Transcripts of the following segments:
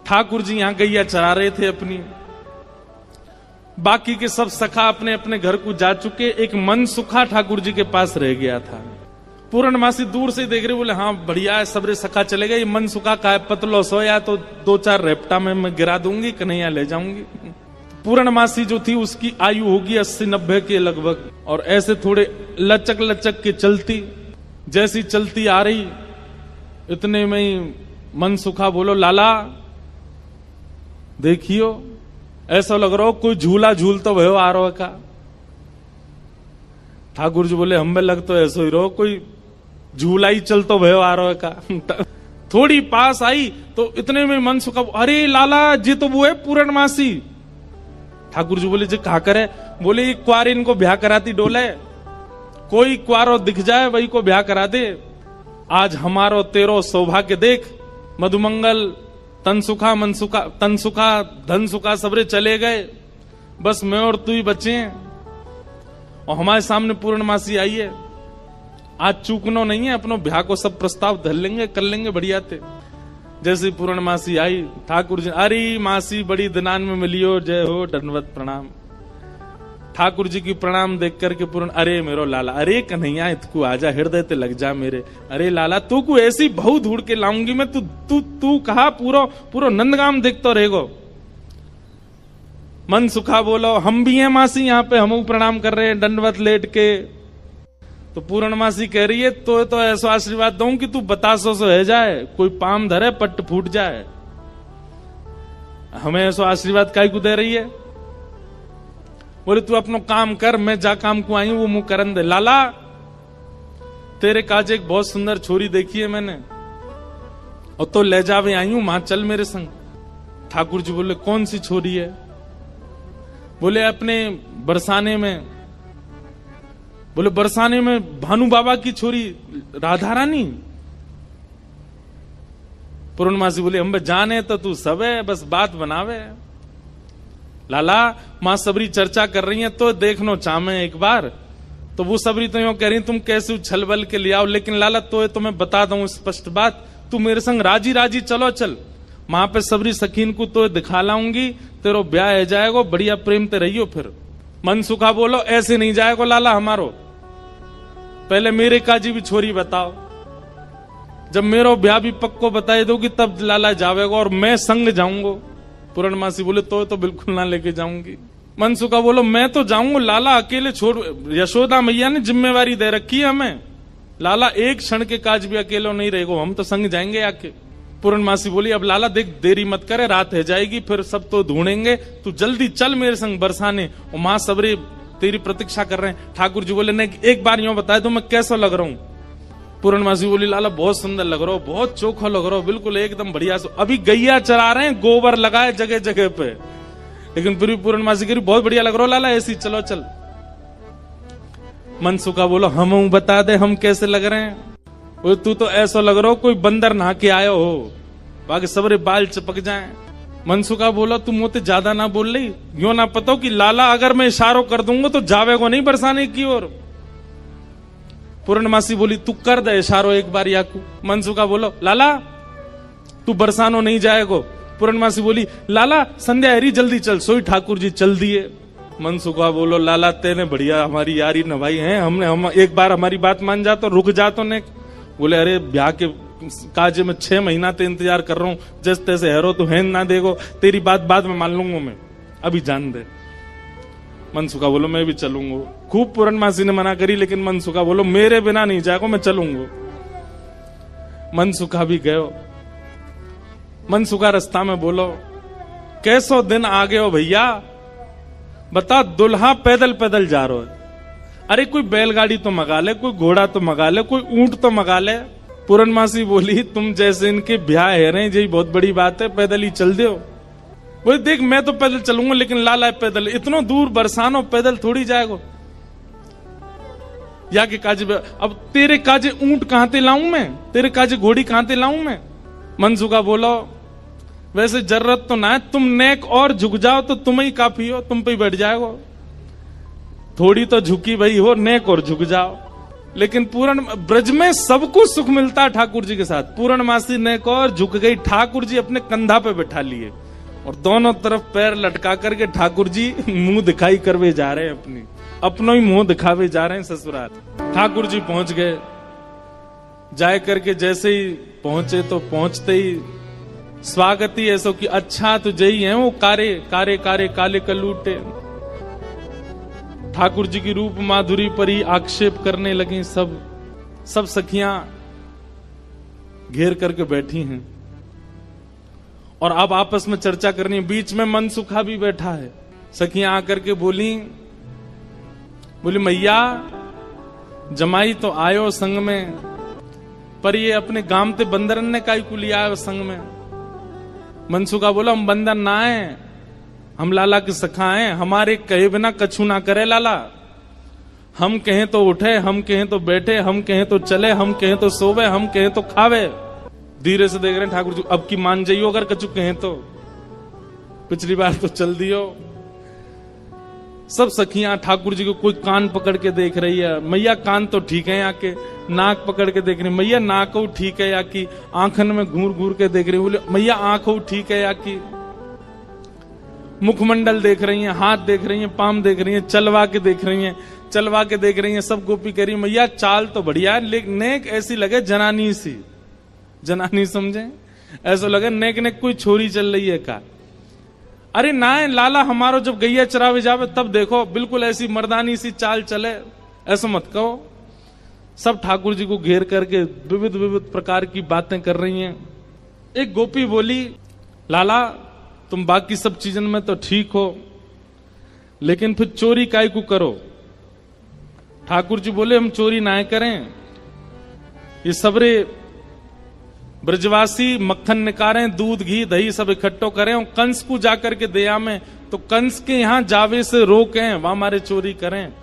ठाकुर जी यहां गैया चरा रहे थे अपनी, बाकी के सब सखा अपने अपने घर को जा चुके, एक मनसुखा ठाकुर जी के पास रह गया था। पूर्णमासी दूर से देख रहे, बोले हाँ बढ़िया है, सबरे सखा चले गए, ये मनसुखा का है, पतलो सोया तो 2-4 रेपटा में मैं गिरा दूंगी, कन्हैया ले जाऊंगी। पूर्णमासी जो थी उसकी आयु होगी 80-90 के लगभग, और ऐसे थोड़े लचक लचक के चलती, जैसी चलती आ रही इतने में ही मनसुखा बोलो लाला देखियो, ऐसा लग रहा हो कोई झूला झूल तो भयो आ रहा का। ठाकुर जी बोले हमें लग तो ऐसा ही रहो कोई झूला ही चल तो भयो आ रहा का। थोड़ी पास आई तो इतने में मनसुखा, अरे लाला जी तो वो है पूर्णमासी। ठाकुर जी बोले जी कहा करे, बोले ये क्वार इनको ब्याह कराती डोले, कोई क्वारो दिख जाए वही को ब्याह करा दे। आज हमारो तेरो सौभाग्य देख, मधुमंगल तनसुखा मनसुखा तनसुखा धनसुखा सबरे चले गए, बस मैं और तू ही बचे हैं, और हमारे सामने पूर्णमासी आई है। आज चूकनो नहीं है, अपनो ब्याह को सब प्रस्ताव धर लेंगे, कर लेंगे बढ़िया थे। जैसे पूर्णमासी आई, ठाकुर जी अरे मासी बड़ी दिनान में मिलियो, जय हो दंडवत प्रणाम। ठाकुर जी की प्रणाम देख करके पूर्ण, अरे मेरो लाला, अरे कन्हैया इतकू आजा, हृदय ते लग जा मेरे, अरे लाला तू को ऐसी बहु ढूंढ के लाऊंगी मैं, तू कहा पूरो नंदगाम देखतो रहेगो। मन सुखा बोलो हम भी हैं मासी यहाँ पे, हम प्रणाम कर रहे हैं दंडवत लेट के। तो पूर्णमासी कह रही है तो ऐसा आशीर्वाद दूं कि तू बतासो से है जाए, कोई पाम धरे पट्ट फूट जाए। हमें ऐसा आशीर्वाद काय को दे रही है? बोले तू अपनो काम कर, मैं जा काम को आई हूं वो मुंह करन दे। लाला तेरे काज एक बहुत सुंदर छोरी देखी है मैंने, और तो ले जावे आई हूं, मां चल मेरे संग। ठाकुर जी बोले कौन सी छोरी है? बोले अपने बरसाने में। बोले बरसाने में भानु बाबा की छोरी राधा रानी? पूर्णमासी बोले हम जाने तो तू सब है, बस बात बनावे। लाला मां सबरी चर्चा कर रही है तो देखनो चामे एक बार। तो वो सबरी तो यूं कह रही तुम कैसे उछल बल के ले आओ, लेकिन लाला तो मैं बता दूं स्पष्ट बात, तू मेरे संग राजी राजी चलो चल, वहां पे सबरी सखीन को तो दिखा लाऊंगी, तेरो ब्याह है जाएगा, बढ़िया प्रेम ते रहियो। फिर मन सुखा बोलो ऐसे नहीं जाएगा लाला हमारो, पहले मेरे काजी भी छोरी बताओ, जब मेरो ब्याह भी पक्को बताए दोगी तब लाला जावेगा और मैं संग जाऊंगा। पूर्णमासी बोले तो बिल्कुल ना लेके जाऊंगी। मनसुखा बोलो मैं तो जाऊंगा लाला, अकेले छोड़, यशोदा मैया ने जिम्मेवारी दे रखी है हमें, लाला एक क्षण के काज भी अकेलो नहीं रहेगो, हम तो संग जाएंगे आके। पूर्णमासी बोली अब लाला देख देरी मत करे, रात है जाएगी, फिर सब तो ढूंढेंगे, तू जल्दी चल मेरे संग बरसाने, और मां सबरे तेरी प्रतीक्षा कर रहे हैं। ठाकुर जी बोले नहीं एक बार यूं बताए तो मैं कैसा लग रहा हूं? पूर्णमासी बोली लाला बहुत सुंदर लग रहा हो, बहुत चोखा लग रहा हो, बिल्कुल एकदम बढ़िया। अभी गैया चरा रहे हैं, गोबर लगाए जगह जगह पे, लेकिन फिर भी पूर्णमासी कह रही बहुत बढ़िया लग रहा हो लाला, ऐसी चलो चल। मनसुखा बोलो हम बता दे हम कैसे लग रहे हैं? वो तू तो ऐसा लग रहा हो कोई बंदर नहा के आयो हो, बाकी सबरे बाल चिपक जाएं। मनसुखा बोला तुम मुझे ज्यादा ना बोल रही, यो ना पता कि लाला अगर मैं इशारों कर दूंगा तो जावेगो नहीं बरसाने की ओर। पूर्णमासी बोली तू कर दे इशारों एक बार याकू। मनसुखा बोलो लाला तू बरसानो नहीं जाएगो। पूर्णमासी बोली लाला संध्या हरी जल्दी चल, सोई ठाकुर जी चल दिए। मनसुखा बोलो लाला तेने बढ़िया हमारी यारी नभाई है, हम एक बार हमारी बात मान जा तो रुक जा तो ने। बोले अरे ब्याह के काज में 6 महीना ते इंतजार कर रहा हूं, जैसे तैसे हैरो तू हैन ना देगो, तेरी बात बाद में मान लूंगा मैं, अभी जान दे। मनसुखा बोलो मैं भी चलूंगा। खूब पूर्णमासी ने मना करी, लेकिन मनसुखा बोलो मेरे बिना नहीं जाएगा, मैं चलूंगा। मनसुखा भी गयो। मनसुखा रास्ता में बोलो कैसो दिन आ गए हो भैया, बता दुल्हा पैदल पैदल जा रहा है, अरे कोई बैलगाड़ी तो मंगा ले, कोई घोड़ा तो मंगा ले, कोई ऊंट तो मंगा ले। पूर्णमासी बोली तुम जैसे इनके ब्याह है रहे यही बहुत बड़ी बात है, पैदल ही चल दो। बोले देख मैं तो पैदल चलूंगा, लेकिन लाला पैदल इतना दूर बरसानो पैदल थोड़ी जाएगा। या के काजे अब तेरे काजे ऊंट कहां ते लाऊं मैं, तेरे काजे घोड़ी कहां ते लाऊं मैं? मनसुखा बोलो वैसे जरूरत तो ना है, तुम नेक और झुक जाओ तो तुम ही काफी हो, तुम पे बैठ जाएगो। थोड़ी तो झुकी भाई हो, नेक और झुक जाओ। लेकिन पूर्ण ब्रज में सबको सुख मिलता ठाकुर जी के साथ। पूर्णमासी ने को और झुक गई, ठाकुर जी अपने कंधा पे बैठा लिए और दोनों तरफ पैर लटका करके ठाकुर जी मुंह दिखाई करवे जा रहे हैं, अपनो ही मुंह दिखावे जा रहे हैं ससुराल। ठाकुर जी पहुंच गए, जाए करके जैसे ही पहुंचे तो पहुंचते ही स्वागत ही ऐसा कि अच्छा तो जई है वो कारे कारे कारे काले कलूटे। ठाकुर जी की रूप माधुरी पर ही आक्षेप करने लगी। सब सखियां घेर करके बैठी हैं और अब आपस में चर्चा करनी है। बीच में मनसुखा भी बैठा है। सखियां आकर के बोली मैया जमाई तो आयो संग में, पर ये अपने गामते बंदरन ने काई को लिया आयो संग में। मनसुखा बोला हम बंदर ना है, हम लाला के सखा हैं, हमारे कहे बिना कछु ना करे लाला। हम कहें तो उठे, हम कहें तो बैठे, हम कहें तो चले, हम कहें तो सोवे, हम कहें तो खावे। धीरे से देख रहे हैं ठाकुर जी, अब की मान जाइयो अगर कछु कहें तो, पिछली बार तो चल दियो। सब सखियां ठाकुर जी को कोई कान पकड़ के देख रही है, मैया कान तो ठीक है, यहाँ के नाक पकड़ के देख रही है, मैया नाक ठीक है, या की आंखन में घूर घूर के देख रही है, बोले मैया आंख ठीक है, या की मुखमंडल देख रही हैं, हाथ देख रही हैं, पाम देख रही हैं, चलवा के देख रही हैं, चलवा के देख रही हैं। सब गोपी कह रही मैया चाल तो बढ़िया है, लेकिन नेक ऐसी लगे जनानी सी, जनानी समझे, ऐसा लगे नेक नेक कोई छोरी चल रही है का। अरे ना लाला हमारो जब गैया चरावे जावे तब देखो बिल्कुल ऐसी मर्दानी सी चाल चले, ऐसा मत कहो। सब ठाकुर जी को घेर करके विविध विविध प्रकार की बातें कर रही हैं। एक गोपी बोली लाला तुम बाकी सब चीजन में तो ठीक हो, लेकिन फिर चोरी काय को करो। ठाकुर जी बोले हम चोरी ना करें, ये सबरे ब्रजवासी मक्खन निकारें, दूध घी दही सब इकट्ठो करें और कंस को जाकर के दया में, तो कंस के यहां जावे से रोकें, वहां हमारे चोरी करें।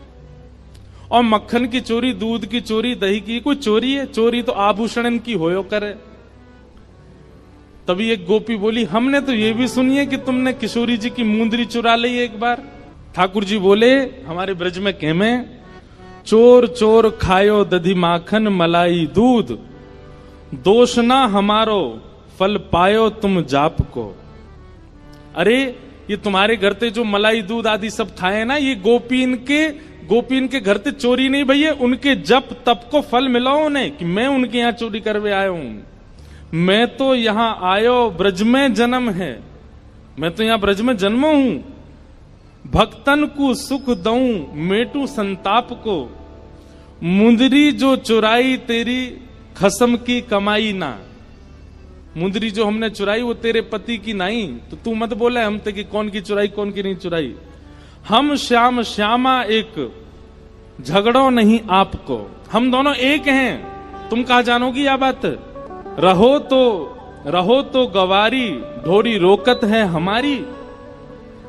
और मक्खन की चोरी, दूध की चोरी, दही की कोई चोरी है? चोरी तो आभूषण की होयो करे। तभी एक गोपी बोली हमने तो ये भी सुनी है कि तुमने किशोरी जी की मुंदरी चुरा ली एक बार। ठाकुर जी बोले हमारे ब्रज में कहमे चोर चोर खायो दधी माखन मलाई दूध, दोष ना हमारो फल पायो तुम जाप को। अरे ये तुम्हारे घर ते जो मलाई दूध आदि सब खाए ना, ये गोपीन के घर ते चोरी नहीं भैया, उनके जप तप को फल मिला उन्हें कि मैं उनके यहां चोरी करवे आया हूं। मैं तो यहां आयो ब्रज में जन्म है, मैं तो यहां ब्रज में जन्मो हूं। भक्तन को सुख दऊं मेटू संताप को, मुंदरी जो चुराई तेरी खसम की कमाई ना। मुंदरी जो हमने चुराई वो तेरे पति की नहीं, तो तू मत बोले हम ते कि कौन की चुराई कौन की नहीं चुराई। हम श्याम श्यामा एक, झगड़ो नहीं आपको, हम दोनों एक हैं। तुम कहा जानोगी यह बात? रहो तो गवारी ढोरी रोकत है हमारी,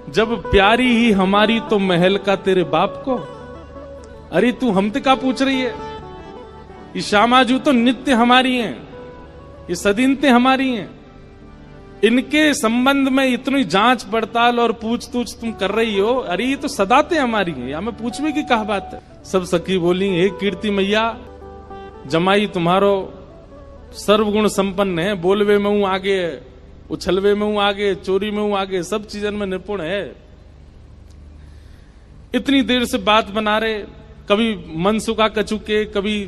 जब प्यारी ही हमारी तो महल का तेरे बाप को। अरे तू हमसे क्या पूछ रही है? ये श्यामाजू तो नित्य हमारी हैं, ये सदीनते हमारी हैं। इनके संबंध में इतनी जांच पड़ताल और पूछ-तूछ तुम कर रही हो, अरे ये तो सदाते हमारी हैं, या मैं पूछने की कहा बात है। सब सखी बोली हे कीर्ति मैया, जमाई तुम्हारो सर्वगुण संपन्न है, बोलवे में हूं आगे, उछलवे में हूं आगे, चोरी में हूं आगे, सब चीजन में निपुण है। इतनी देर से बात बना रहे, कभी मनसुखा कचुके, कभी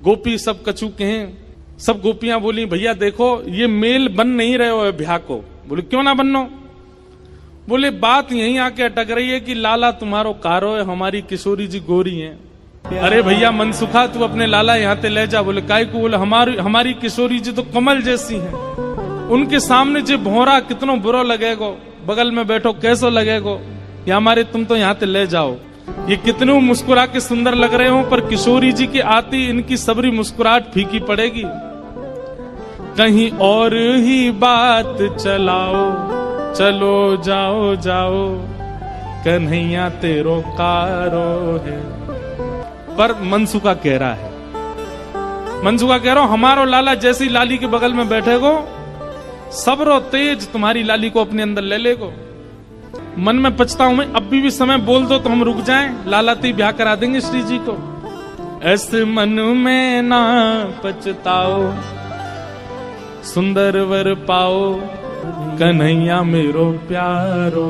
गोपी सब कचुके हैं। सब गोपियां बोली भैया देखो ये मेल बन नहीं रहे हो ब्याह को। बोले क्यों ना बननो? बोले बात यहीं आके अटक रही है कि लाला तुम्हारो कारो है, हमारी किशोरी जी गोरी हैं। अरे भैया मनसुखा तू अपने लाला यहाँ ते ले जा। बोले काय को? बोले हमारी किशोरी जी तो कमल जैसी हैं, उनके सामने जो भौरा कितनो बुरा लगेगो, बगल में बैठो कैसो लगेगो, या हमारे तुम तो यहाँ ते ले जाओ। ये कितने मुस्कुरा के सुंदर लग रहे हो, पर किशोरी जी के आती इनकी सबरी मुस्कुराहट फीकी पड़ेगी। कहीं और ही बात चलाओ, चलो जाओ जाओ, कन्हैया तेरो कारो है। पर मनसुखा कह रहा है, मनसुखा कह रहा हूं हमारो लाला जैसी लाली के बगल में बैठेगो, सबरो तेज तुम्हारी लाली को अपने अंदर ले लेगो। मन में पछता हूं मैं, अब भी समय बोल दो तो हम रुक जाएं, लाला ती ब्याह करा देंगे श्री जी को। ऐसे मन में ना पछताओ, सुंदर वर पाओ कन्हैया मेरो प्यारो,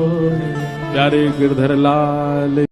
प्यारे गिरधर लाल।